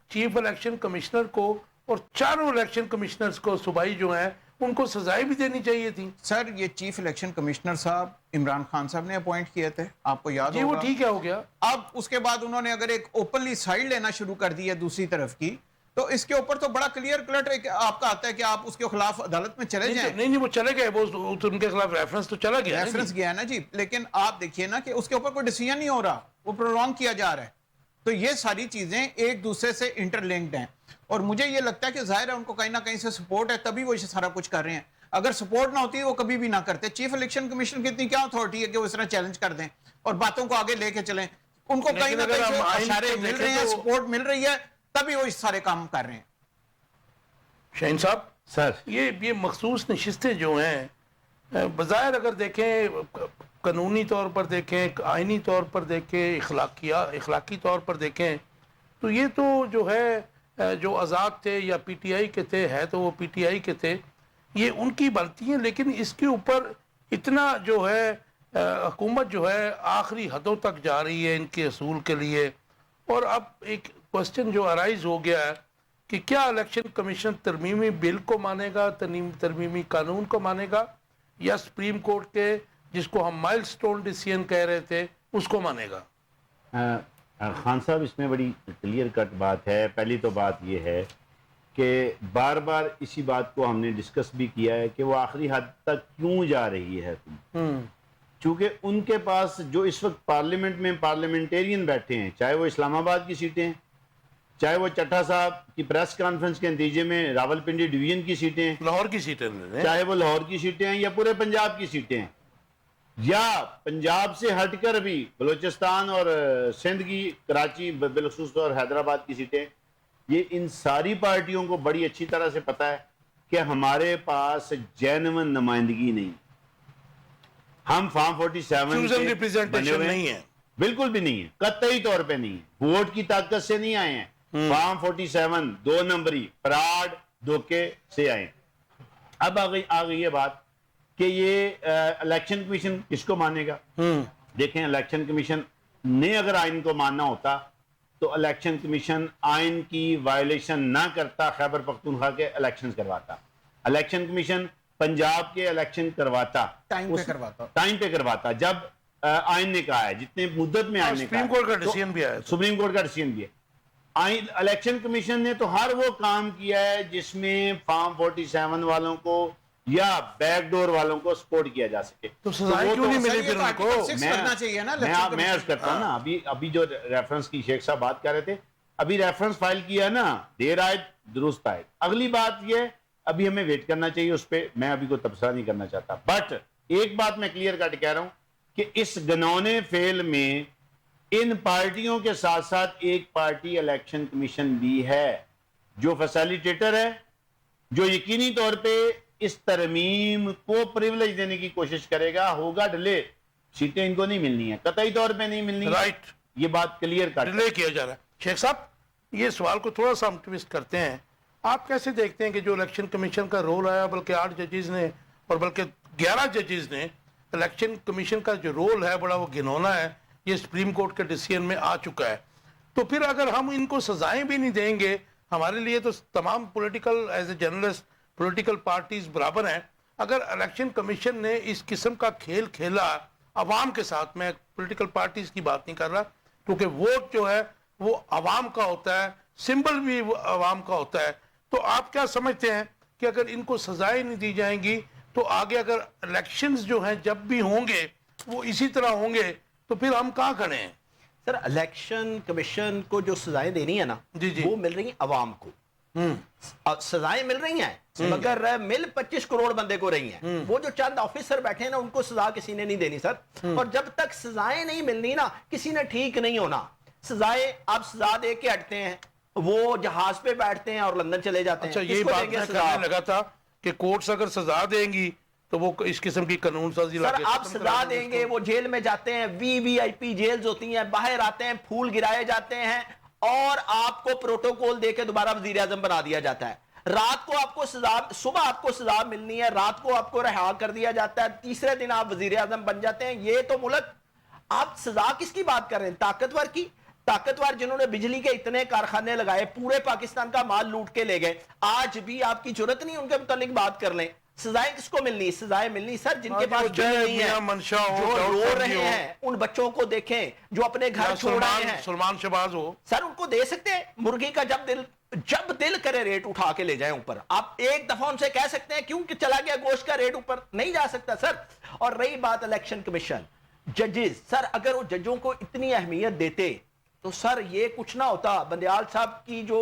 چیف الیکشن کمشنر کو اور 4 الیکشن کمشنرز کو صوبائی جو ہیں ان کو سزائیں بھی دینی چاہیے تھی. سر یہ چیف الیکشن کمشنر صاحب عمران خان صاحب نے اپوائنٹ کیے تھے, آپ کو یاد ہوگا. جی وہ ٹھیک ہے, ہو گیا. اب اس کے بعد انہوں نے اگر ایک اوپنلی سائیڈ لینا شروع کر دی ہے دوسری طرف کی, تو اس کے اوپر تو بڑا کلیئر کلٹ آپ کا آتا ہے کہ آپ اس کے خلاف عدالت میں چلے جائیں. نہیں وہ چلے گئے, وہ ان کے خلاف ریفرنس تو چلا گیا, ریفرنس گیا نا جی. لیکن آپ دیکھیے نا کہ اس کے اوپر کوئی ڈیسیژن نہیں ہو رہا, وہ پرولونگ کیا جا رہا ہے. تو یہ ساری چیزیں ایک دوسرے سے انٹر لنکڈ ہیں, اور مجھے یہ لگتا ہے کہ ظاہر ہے ان کو کہیں نہ کہیں سے سپورٹ ہے, تبھی وہ سارا کچھ کر رہے ہیں. اگر سپورٹ نہ ہوتی وہ کبھی بھی نہ کرتے. چیف الیکشن کمیشن کی اتنی کیا اتھارٹی ہے کہ وہ اس طرح چیلنج کر دیں اور باتوں کو آگے لے کے چلیں؟ ان کو کہیں نہ کہیں سے اشارے مل رہے ہیں, سپورٹ مل رہی ہے, تبھی وہ اس سارے کام کر رہے ہیں. شاہین صاحب سر یہ مخصوص نشستیں جو ہیں بظاہر اگر دیکھیں, قانونی طور پر دیکھیں, آئینی طور پر دیکھیں, اخلاقی طور پر دیکھیں, تو یہ تو جو ہے جو آزاد تھے یا پی ٹی آئی کے تھے, ہے تو وہ پی ٹی آئی کے تھے, یہ ان کی بنتی ہیں. لیکن اس کے اوپر اتنا جو ہے حکومت جو ہے آخری حدوں تک جا رہی ہے ان کے اصول کے لیے. اور اب ایک کوسچن جو ارائز ہو گیا ہے کہ کیا الیکشن کمیشن ترمیمی بل کو مانے گا, ترمیمی قانون کو مانے گا, یا سپریم کورٹ کے جس کو ہم مائل سٹون ڈیسیژن کہہ رہے تھے اس کو مانے گا؟ خان صاحب اس میں بڑی کلیئر کٹ بات ہے. پہلی تو بات یہ ہے کہ بار بار اسی بات کو ہم نے ڈسکس بھی کیا ہے کہ وہ آخری حد تک کیوں جا رہی ہے تم. چونکہ ان کے پاس جو اس وقت پارلیمنٹ میں پارلیمنٹیرین بیٹھے ہیں, چاہے وہ اسلام آباد کی سیٹیں ہیں, چاہے وہ چٹھا صاحب کی پریس کانفرنس کے نتیجے میں راول پنڈی ڈویژن کی سیٹیں ہیں, لاہور کی سیٹیں, چاہے وہ لاہور کی سیٹیں ہیں یا پورے پنجاب کی سیٹیں ہیں, یا پنجاب سے ہٹ کر بھی بلوچستان اور سندھ کی, کراچی بالخصوص اور حیدرآباد کی سیٹیں, یہ ان ساری پارٹیوں کو بڑی اچھی طرح سے پتا ہے کہ ہمارے پاس جینون نمائندگی نہیں. ہم فارم 47 ریپرزنٹیشن نہیں ہے, بالکل بھی نہیں ہے, قطعی طور پہ نہیں ہے, ووٹ کی طاقت سے نہیں آئے ہیں. فارم 47 2 نمبری فراڈ دھوکے سے آئے. اب آ گئی یہ بات کہ یہ الیکشن کمیشن کس کو مانے گا. دیکھیں, الیکشن کمیشن نے اگر آئین کو ماننا ہوتا تو الیکشن کمیشن آئین کی وائلیشن نہ کرتا, خیبر پختونخوا کے الیکشن کرواتا, الیکشن کمیشن پنجاب کے الیکشن کرواتا, ٹائم پہ کرواتا جب آئین نے کہا ہے, جتنے مدت میں آئین نے کہا ہے. سپریم کورٹ کا ڈیسیژن بھی ہے, سپریم کورٹ کا ڈیسیژن بھی ہے. الیکشن کمیشن نے تو ہر وہ کام کیا ہے جس میں فارم 47 والوں کو یا بیک ڈور والوں کو سپورٹ کیا جا سکے. تو سزائیں کیوں نہیں ملی پھر ان کو؟ میں عرض کرتا ہوں نا, ابھی جو ریفرنس کی شیخ صاحب بات کر رہے تھے, ابھی ریفرنس فائل کیا ہے نا, دیر آئے درست آئے. اگلی بات یہ ابھی ہمیں ویٹ کرنا چاہیے اس پہ, میں ابھی کوئی تبصرہ نہیں کرنا چاہتا. بٹ ایک بات میں کلیئر کٹ کہہ رہا ہوں کہ اس گنونے فیل میں ان پارٹیوں کے ساتھ ساتھ ایک پارٹی الیکشن کمیشن بھی ہے جو فیسیلیٹیٹر ہے, جو یقینی طور پہ اس ترمیم کو پریولیج دینے کی کوشش کرے گا. ہوگا ڈیلے, سیٹیں ان کو نہیں ملنی ہیں, قطعی طور پہ نہیں ملنی. رائٹ, یہ بات کلیئر کٹ ڈیلے کیا جا رہا ہے. شیخ صاحب, یہ سوال کو تھوڑا سا ہم ٹویسٹ کرتے ہیں. آپ کیسے دیکھتے ہیں کہ جو الیکشن کمیشن کا رول آیا, بلکہ 8 ججز نے اور بلکہ 11 ججز نے, الیکشن کمیشن کا جو رول ہے بڑا وہ گھنونا ہے, یہ سپریم کورٹ کے ڈیسیژن میں آ چکا ہے. تو پھر اگر ہم ان کو سزائیں بھی نہیں دیں گے, ہمارے لیے تو تمام political as a journalist political parties برابر ہیں. اگر الیکشن کمیشن نے اس قسم کا کھیل کھیلا عوام کے ساتھ, میں پولیٹیکل پارٹیز کی بات نہیں کر رہا, کیونکہ ووٹ جو ہے وہ عوام کا ہوتا ہے, سمبل بھی عوام کا ہوتا ہے, تو آپ کیا سمجھتے ہیں کہ اگر ان کو سزائیں نہیں دی جائیں گی تو آگے اگر الیکشنز جو ہیں جب بھی ہوں گے وہ اسی طرح ہوں گے, تو پھر ہم کہاں کھڑے ہیں؟ سر, الیکشن کمیشن کو جو سزائیں دینی ہے نا, وہ مل رہی ہیں عوام کو. سزائیں مل رہی ہیں مگر مل 25 کروڑ بندے کو رہی ہیں. وہ جو چند آفیسر بیٹھے ہیں نا, ان کو سزا کسی نے نہیں دینی سر. اور جب تک سزائیں نہیں ملنی نا, کسی نے ٹھیک نہیں ہونا. سزائیں آپ سزا دے کے ہٹتے ہیں, وہ جہاز پہ بیٹھتے ہیں اور لندن چلے جاتے ہیں. اچھا, یہی بات میں کرنے لگا تھا کہ کورٹس اگر سزا دیں گی تو وہ اس قسم کی قانون سازی سر, آپ سزا دیں گے, وہ جیل میں جاتے ہیں, وی آئی پی جیلز ہوتی ہیں, باہر آتے ہیں, پھول گرائے جاتے ہیں, اور آپ کو پروٹوکول دے کے دوبارہ وزیر اعظم بنا دیا جاتا ہے. رات کو آپ کو سزا, صبح آپ کو سزا ملنی ہے, رات کو آپ کو رہا کر دیا جاتا ہے, تیسرے دن آپ وزیر اعظم بن جاتے ہیں. یہ تو ملک, آپ سزا کس کی بات کر رہے ہیں؟ طاقتور کی. طاقتور جنہوں نے بجلی کے اتنے کارخانے لگائے, پورے پاکستان کا مال لوٹ کے لے گئے, آج بھی آپ کی جرت نہیں ان کے متعلق بات کر لیں. سزائیں کس کو ملنی؟ سزائیں ملنی سر جن کے پاس جن نہیں ہے, جو رو رہے ہیں. ان بچوں کو دیکھیں جو اپنے گھر چھوڑ رہے ہیں. سلمان شہباز ہو سر, ان کو دے سکتے ہیں مرغی کا جب دل کرے ریٹ اٹھا کے لے جائیں اوپر. آپ ایک دفعہ ان سے کہہ سکتے ہیں کیوں کہ چلا گیا گوشت کا ریٹ اوپر, نہیں جا سکتا سر. اور رہی بات الیکشن کمیشن, ججز, سر اگر وہ ججوں کو اتنی اہمیت دیتے تو سر یہ کچھ نہ ہوتا. بندیال صاحب کی جو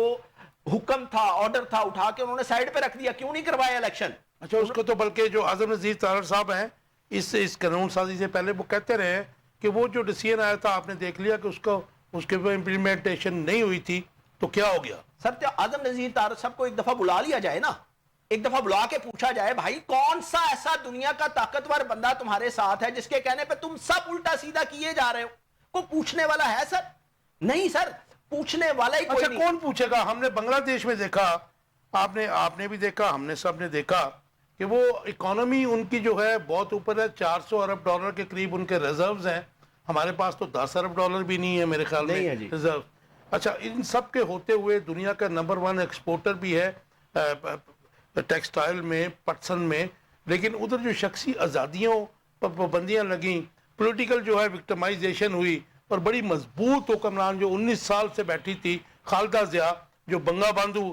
حکم تھا, آرڈر تھا, اٹھا کے انہوں نے سائیڈ پہ رکھ دیا, کیوں نہیں کروایا الیکشن. اچھا, اس کو تو بلکہ جو اعظم نذیر تارڑ صاحب ہیں, اس قانون سازی سے پہلے وہ کہتے رہے کہ وہ جو ڈیسیژن آیا تھا آپ نے دیکھ لیا کہ اس کے امپلیمنٹیشن نہیں ہوئی تھی, تو کیا ہو گیا؟ سر, تو اعظم نذیر تارڑ صاحب کو ایک دفعہ بلا لیا جائے نا, ایک دفعہ بلا کے پوچھا جائے, بھائی کون سا ایسا دنیا کا طاقتور بندہ تمہارے ساتھ ہے جس کے کہنے پہ تم سب الٹا سیدھا کیے جا رہے ہو؟ کوئی پوچھنے والا ہے سر؟ نہیں سر, پوچھنے والا ہی کوئی نہیں. کون پوچھے گا؟ ہم نے بنگلہ دیش میں دیکھا, آپ نے بھی دیکھا, ہم نے سب نے دیکھا کہ وہ اکانومی ان کی جو ہے بہت اوپر ہے, 400 ارب ڈالر کے قریب ان کے ریزروز ہیں. ہمارے پاس تو 10 ارب ڈالر بھی نہیں ہے میرے خیال میں ریزرو. اچھا, ان سب کے ہوتے ہوئے دنیا کا نمبر 1 ایکسپورٹر بھی ہے ٹیکسٹائل میں, پٹسن میں, لیکن ادھر جو شخصی آزادیوں پر پابندیاں لگیں, پولیٹیکل جو ہے وکٹمائزیشن ہوئی, اور بڑی مضبوط حکمران جو 19 سال سے بیٹھی تھی, خالدہ ضیاء, جو بنگا باندھو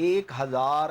1000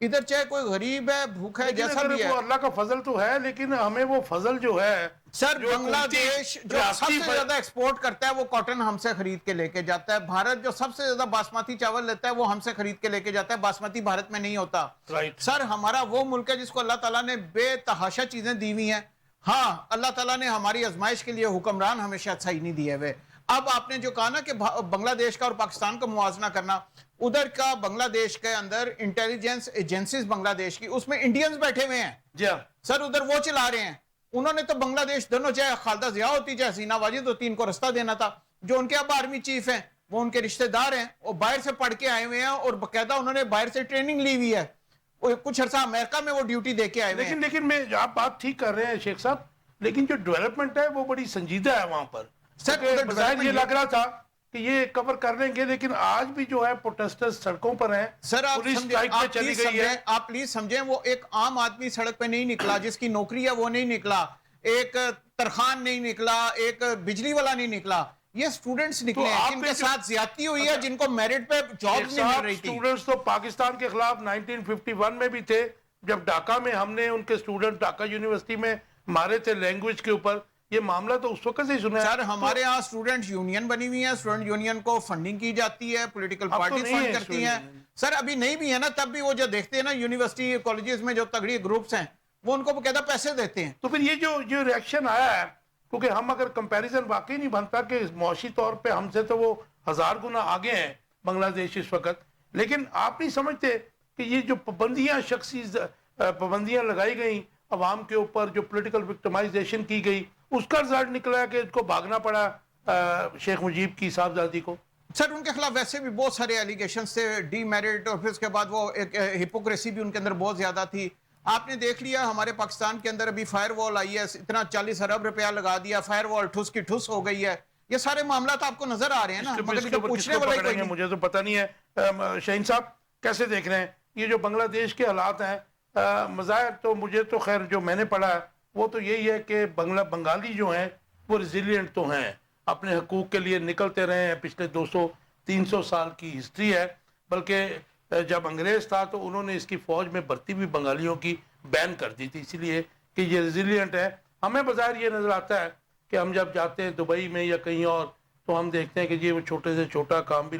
ادھر چاہے کوئی غریب ہے، بھوکا ہے، جیسا بھی ہے. وہ اللہ کا فضل تو ہے، لیکن ہمیں وہ فضل جو ہے سر بنگلہ دیش جو سب سے زیادہ ایکسپورٹ کرتا ہے وہ کاٹن ہم سے خرید کے لے کے جاتا ہے. بھارت جو سب سے زیادہ باسمتی چاول لیتا ہے وہ ہم سے خرید کے لے کے جاتا ہے. باسمتی بھارت میں نہیں ہوتا. سر ہمارا وہ ملک ہے جس کو اللہ تعالیٰ نے بے تحاشا چیزیں دی ہوئی ہیں. ہاں اللہ تعالیٰ نے ہماری آزمائش کے لیے حکمران ہمیشہ صحیح نہیں دیے ہوئے. اب آپ نے جو کہا نا کہ بنگلہ دیش کا اور پاکستان کا موازنہ کرنا، ادھر کا بنگلہ دیش کے اندر انٹیلیجنس ایجنسیز بنگلہ دیش کی، اس میں انڈینز بیٹھے ہوئے ہیں. جی ہاں سر ادھر وہ چلا رہے ہیں. انہوں نے تو بنگلہ دیش دونوں، چاہے خالدہ ضیاء ہوتی چاہے حسینہ واجد ہوتی، ان کو رستہ دینا تھا. جو ان کے اب آرمی چیف ہیں وہ ان کے رشتہ دار ہیں، وہ باہر سے پڑھ کے آئے ہوئے ہیں اور باقاعدہ انہوں نے باہر سے ٹریننگ لی ہوئی ہے. کچھ عرصہ امریکہ میں وہ ڈیوٹی دے کے آئے ہوئے ہیں. لیکن میں آپ بات ٹھیک کر رہے ہیں شیخ صاحب، لیکن جو ڈیولپمنٹ ہے وہ بڑی سنجیدہ ہے وہاں پر. سر بظاہر یہ لگ رہا تھا کہ یہ کور کر لیں گے، لیکن آج بھی جو ہے پروٹیسٹرز سڑکوں پر ہیں. سر آپ پولیس اسٹرائک پہ چلی گئی ہے. آپ پلیز سمجھیں، وہ ایک عام آدمی سڑک پہ نہیں نکلا، جس کی نوکری ہے وہ نہیں نکلا، ایک ترخان نہیں نکلا، ایک بجلی والا نہیں نکلا. یہ سٹوڈنٹس نکلے ہیں جن کے ساتھ زیادتی ہوئی ہے، جن کو میرٹ پہ جاب نہیں مل رہی تھی. سٹوڈنٹس تو پاکستان کے خلاف 1951 میں بھی تھے، جب ڈھاکہ میں ہم نے ان کے سٹوڈنٹ ڈھاکہ یونیورسٹی میں مارے تھے لینگویج کے اوپر. یہ معاملہ تو اس وقت سے ہی سنا ہے. سر ہمارے ہاں اسٹوڈنٹ یونین بنی ہوئی ہیں، اسٹوڈنٹ یونین کو فنڈنگ کی جاتی ہے، پولیٹیکل پارٹیز فنڈ کرتی ہیں. سر ابھی نہیں بھی ہے نا، تب بھی وہ جو دیکھتے ہیں نا یونیورسٹی کالجز میں جو تگڑی گروپس ہیں وہ ان کو باقاعدہ پیسے دیتے ہیں. تو پھر یہ جو ریاکشن آیا ہے، کیونکہ ہم اگر کمپیریزن واقعی نہیں بنتا کہ معاشی طور پہ ہم سے تو وہ 1000 گنا آگے ہیں بنگلہ دیش اس وقت، لیکن آپ نہیں سمجھتے کہ یہ جو پابندیاں لگائی گئیں عوام کے اوپر، جو پولیٹیکل وکٹمائزیشن کی گئی، اس کا رزلٹ نکلا ہے کہ اس کو بھاگنا پڑا شیخ مجیب کی صاحبزادی کو. سر ان کے خلاف ویسے بھی بہت سارے ایلیگیشنز تھے، ڈی میرٹ، اور پھر اس کے بعد وہ ایک ہپوکریسی بھی ان کے اندر بہت زیادہ تھی. آپ نے دیکھ لیا ہمارے پاکستان کے اندر ابھی فائر وال آئی ہے، اتنا 40 ارب روپیہ لگا دیا، فائر وال ٹھس کی ٹھس ہو گئی ہے. یہ سارے معاملات آپ کو نظر آ رہے ہیں نا، مگر تو پوچھنے والا کوئی نہیں. مجھے تو پتہ نہیں ہے. شاہین صاحب کیسے دیکھ رہے ہیں یہ جو بنگلہ دیش کے حالات ہیں؟ مظاہر تو مجھے تو خیر جو میں نے پڑھا ہے وہ تو یہی ہے کہ بنگالی جو ہیں وہ ریزیلینٹ تو ہیں، اپنے حقوق کے لیے نکلتے رہے ہیں. پچھلے 200-300 سال کی ہسٹری ہے. بلکہ جب انگریز تھا تو انہوں نے اس کی فوج میں بھرتی بھی بنگالیوں کی بین کر دی تھی، اسی لیے کہ یہ ریزیلینٹ ہے. ہمیں بظاہر یہ نظر آتا ہے کہ ہم جب جاتے ہیں دبئی میں یا کہیں اور تو ہم دیکھتے ہیں کہ یہ وہ چھوٹے سے چھوٹا کام بھی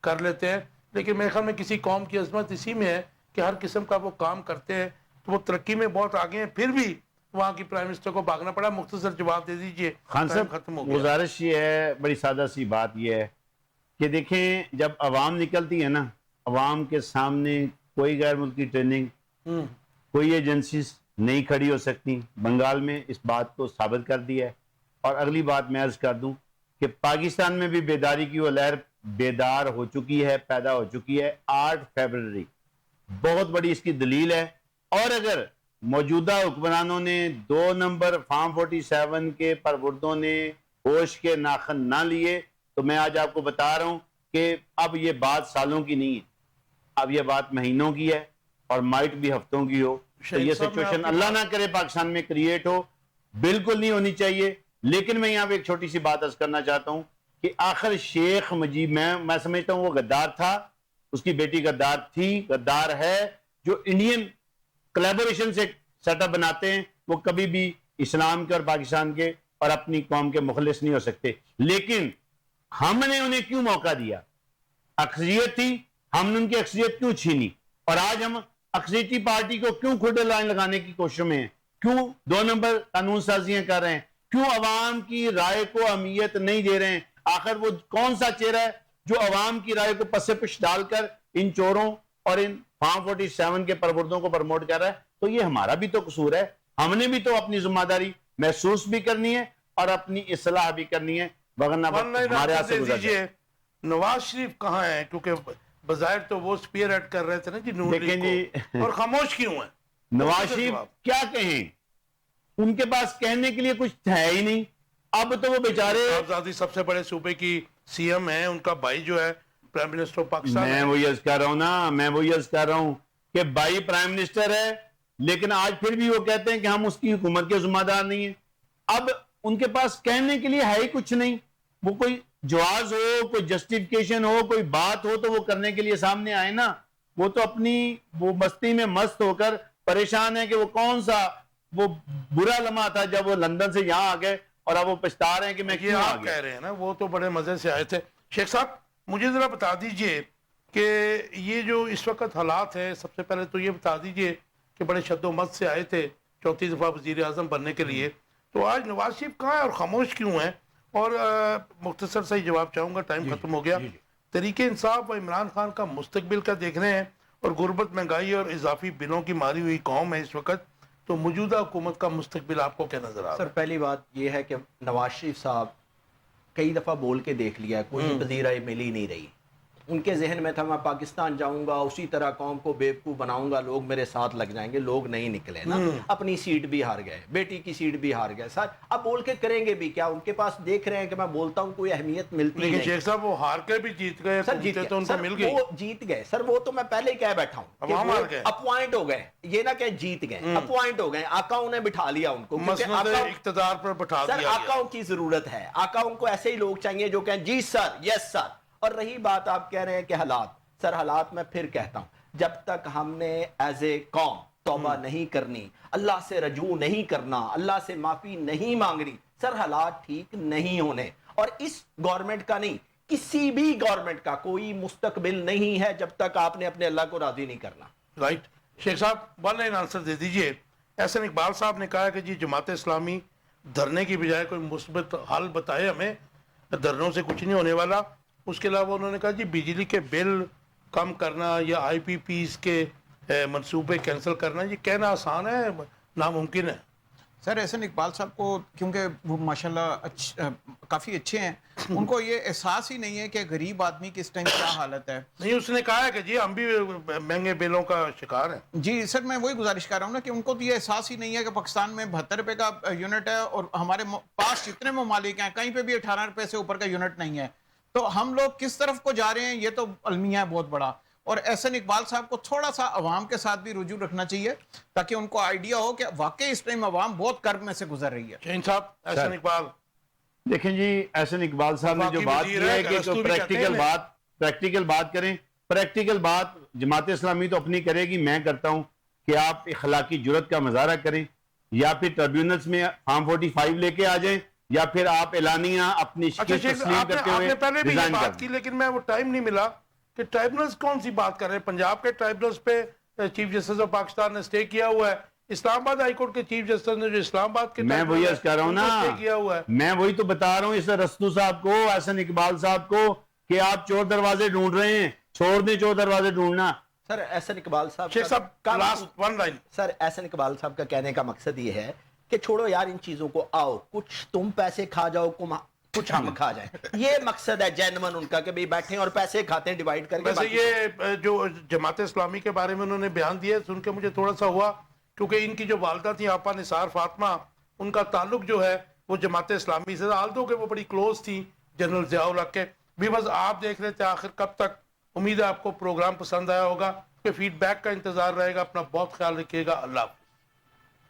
کر لیتے ہیں. لیکن میرے خیال میں کسی قوم کی عظمت اسی میں ہے کہ ہر قسم کا وہ کام کرتے ہیں تو وہ ترقی میں بہت آگے ہیں. پھر بھی وہاں کی پرائم منسٹر کو بھاگنا پڑا. مختصر جواب دے دیجئے. خان صاحب ختم ہو گیا. گزارش یہ ہے، بڑی سادہ سی بات یہ ہے کہ دیکھیں جب عوام نکلتی ہے نا، عوام کے سامنے کوئی غیر ملکی ٹریننگ، کوئی ایجنسیز نہیں کھڑی ہو سکتی. بنگال میں اس بات کو ثابت کر دیا ہے. اور اگلی بات میں عرض کر دوں کہ پاکستان میں بھی بیداری کی وہ لہر بیدار ہو چکی ہے، پیدا ہو چکی ہے. 8 فیبرری بہت بڑی اس کی دلیل ہے. اور اگر موجودہ حکمرانوں نے 2 نمبر فارم 47 کے پروردوں نے ہوش کے ناخن نہ لیے تو میں آج آپ کو بتا رہا ہوں کہ اب یہ بات سالوں کی نہیں ہے، اب یہ بات مہینوں کی ہے اور مائٹ بھی ہفتوں کی ہو. تو یہ سچویشن اللہ نہ کرے پاکستان میں کریٹ ہو، بالکل نہیں ہونی چاہیے. لیکن میں یہاں پہ ایک چھوٹی سی بات عرض کرنا چاہتا ہوں کہ آخر شیخ مجیب، میں سمجھتا ہوں وہ غدار تھا، اس کی بیٹی غدار تھی، غدار ہے. جو انڈین کلیبوریشن سے سیٹ اپ بناتے ہیں وہ کبھی بھی اسلام کے اور پاکستان کے اور اپنی قوم کے مخلص نہیں ہو سکتے. لیکن ہم نے انہیں کیوں موقع دیا؟ اکثریت تھی، ہم نے ان کی اکثریت کیوں چھینی؟ اور آج ہم اکثریتی پارٹی کو کیوں کھوٹے لائن لگانے کی کوشش میں ہیں؟ کیوں 2 نمبر قانون سازیاں کر رہے ہیں؟ کیوں عوام کی رائے کو اہمیت نہیں دے رہے ہیں؟ آخر وہ کون سا چہرہ ہے جو عوام کی رائے کو پس پش ڈال کر ان چوروں اور ان فارم 47 کے پروردوں کو پروموٹ کر رہا ہے؟ تو یہ ہمارا بھی تو قصور ہے. ہم نے بھی تو اپنی ذمہ داری محسوس بھی کرنی ہے اور اپنی اصلاح بھی کرنی ہے، وغیرہ ہمارے ہاتھ سے گزر جائے. نواز شریف کہاں ہیں؟ کیونکہ بظاہر تو وہ سپیئر ہیڈ کر رہے تھے نا جی نون لیگ کو، اور خاموش کیوں ہیں؟ نواز شریف کیا کہیں؟ ان کے پاس کہنے کے لیے کچھ ہے ہی نہیں. اب تو وہ بیچارے صاحبزادی سب سے بڑے صوبے کی سی ایم ہیں، ان کا بھائی جو ہے پرائم منسٹر پاکستان. میں وہی عرض کر رہا ہوں کہ بھائی پرائم منسٹر ہے، لیکن آج پھر بھی وہ کہتے ہیں کہ ہم اس کی حکومت کے ذمہ دار نہیں ہیں. اب ان کے پاس کہنے کے لیے ہے ہی کچھ نہیں. وہ کوئی جواز ہو، کوئی جسٹیفیکیشن ہو، کوئی بات ہو تو وہ کرنے کے لیے سامنے آئے نا. وہ تو اپنی وہ مستی میں مست ہو کر پریشان ہے کہ وہ کون سا وہ برا لمحہ تھا جب وہ لندن سے یہاں آ گئے اور اب وہ پچھتا رہے ہیں کہ میں یہ کیوں آ آپ گیا. کہہ رہے ہیں نا وہ تو بڑے مزے سے آئے تھے. شیخ صاحب مجھے ذرا بتا دیجئے کہ یہ جو اس وقت حالات ہیں، سب سے پہلے تو یہ بتا دیجئے کہ بڑے شد و مت سے آئے تھے چوتھی دفعہ وزیر اعظم بننے کے لیے، تو آج نواز شریف کہاں ہے اور خاموش کیوں ہیں؟ اور مختصر سے ہی جواب چاہوں گا، ٹائم ختم ہو گیا. تحریک انصاف و عمران خان کا مستقبل کا دیکھ رہے ہیں، اور غربت، مہنگائی اور اضافی بلوں کی ماری ہوئی قوم ہے اس وقت، تو موجودہ حکومت کا مستقبل آپ کو کیا نظر آ رہا سر ہے؟ پہلی بات یہ ہے کہ نواز شریف صاحب کئی دفعہ بول کے دیکھ لیا، کوئی پذیرائی مل ہی نہیں رہی. ان کے ذہن میں تھا میں پاکستان جاؤں گا، اسی طرح قوم کو بیوقوف بناؤں گا، لوگ میرے ساتھ لگ جائیں گے. لوگ نہیں نکلے نا، اپنی سیٹ بھی ہار گئے، بیٹی کی سیٹ بھی ہار گئے. سر اب بول کے کریں گے بھی کیا؟ ان کے پاس دیکھ رہے ہیں کہ میں بولتا ہوں کوئی اہمیت ملتی لیکن نہیں. شیخ صاحب وہ ہار کے بھی جیت گئے، سر جیت تو ان کو گئے، مل سر گئی. وہ جیت گئے. سر وہ تو میں پہلے ہی کہہ بیٹھا ہوں کہ عوام وہ ہار گئے، اپوائنٹ ہو گئے، یہ نہ کہ جیت گئے، اپوائنٹ ہو گئے. آقاؤں نے بٹھا لیا ان کو، کیونکہ مسند اقتدار پر بٹھا سر دیا گیا. آقاؤں کی ضرورت ہے. آقاؤں کو ایسے ہی لوگ چاہیے جو کہیں جی سر، یس سر. اور رہی بات آپ کہہ رہے ہیں کہ حالات، سر حالات میں پھر کہتا ہوں، جب تک ہم نے ایز اے قوم توبہ نہیں کرنی، اللہ سے رجوع نہیں کرنا، اللہ سے معافی نہیں مانگنی، سر حالات ٹھیک نہیں ہونے. اور اس گورنمنٹ کا نہیں، کسی بھی گورنمنٹ کا کوئی مستقبل نہیں ہے جب تک آپ نے اپنے اللہ کو راضی نہیں کرنا. رائٹ. شیخ صاحب ون لائن آنسر دے دیجئے. احسن اقبال صاحب نے کہا کہ جی جماعت اسلامی دھرنے کی بجائے کوئی مثبت حل بتائے ہمیں، دھرنوں سے کچھ نہیں ہونے والا. اس کے علاوہ انہوں نے کہا جی بجلی کے بل کم کرنا یا آئی پی پیز کے منصوبے کینسل کرنا، یہ کہنا آسان ہے، ناممکن ہے. سر احسن اقبال صاحب کو کیونکہ وہ ماشاءاللہ کافی اچھے ہیں، ان کو یہ احساس ہی نہیں ہے کہ غریب آدمی کی اس ٹائم کیا حالت ہے. نہیں، اس نے کہا ہے کہ جی ہم بھی مہنگے بلوں کا شکار ہیں. جی سر میں وہی گزارش کر رہا ہوں نا کہ ان کو تو یہ احساس ہی نہیں ہے کہ پاکستان میں 72 روپے کا یونٹ ہے اور ہمارے پاس جتنے ممالک ہیں کہیں پہ بھی 18 روپے سے اوپر کا یونٹ نہیں ہے. تو ہم لوگ کس طرف کو جا رہے ہیں یہ تو المیہ ہے بہت بڑا. اور احسن اقبال صاحب کو تھوڑا سا عوام کے ساتھ بھی رجوع رکھنا چاہیے تاکہ ان کو آئیڈیا ہو کہ واقعی اس ٹائم عوام بہت کرب میں سے گزر رہی ہے. شہین صاحب، احسن اقبال دیکھیں جی، احسن اقبال صاحب نے جو وفاقی بات وزیر کی ہے ہے کہ کہ ارسطو بھی کہتے ہیں پریکٹیکل بات کریں. پریکٹیکل بات جماعت اسلامی تو اپنی کرے گی. میں کرتا ہوں کہ آپ اخلاقی جرت کا مظاہرہ کریں، یا پھر ٹربیونلز میں فارم 45 لے کے آ جائیں، یا پھر آپ اعلانیہ اپنی اچھا شکست شیخ، تسلیم کرتے آپ ہوئے نے پہلے بھی یہ ریزائن بات کر کی دیں. لیکن میں وہ ٹائم نہیں ملا کہ ٹرائبلز کون سی بات کر رہے ہیں. پنجاب کے ٹرائبلز پہ چیف جسٹس آف پاکستان نے سٹے کیا ہوا ہے. اسلام آباد ہائی کورٹ کے چیف جسٹس نے جو اسلام آباد کے میں وہی عرض کر رہا ہوں نا، سٹے کیا ہوا ہے. میں وہی تو بتا رہا ہوں اس رستو صاحب کو، احسن اقبال صاحب کو، کہ آپ چور دروازے ڈھونڈ رہے ہیں. چھوڑ دیں چور دروازے ڈھونڈنا. سر احسن اقبال صاحب شیخ صاحب لاسٹ ون لائن. سر احسن اقبال صاحب کا کہنے کا مقصد یہ ہے کہ چھوڑو یار ان چیزوں کو، آؤ کچھ تم پیسے کھا جاؤ، کچھ ہم کھا جائیں. یہ مقصد ہے جینون ان کا کہ بھی بیٹھیں اور پیسے کھاتے ہیں ڈیوائیڈ کر کے. ویسے یہ جو جماعت اسلامی کے بارے میں انہوں نے بیان دیا سن کے مجھے تھوڑا سا ہوا، کیونکہ ان کی جو والدہ تھی آپا نثار فاطمہ، ان کا تعلق جو ہے وہ جماعت اسلامی سے، آلدو کہ وہ بڑی کلوز تھی جنرل ضیاء الحق کے بھی. بس آپ دیکھ رہے تھے آخر کب تک. امید ہے آپ کو پروگرام پسند آیا ہوگا، کہ فیڈ بیک کا انتظار رہے گا. اپنا بہت خیال رکھیے گا. اللہ حافظ.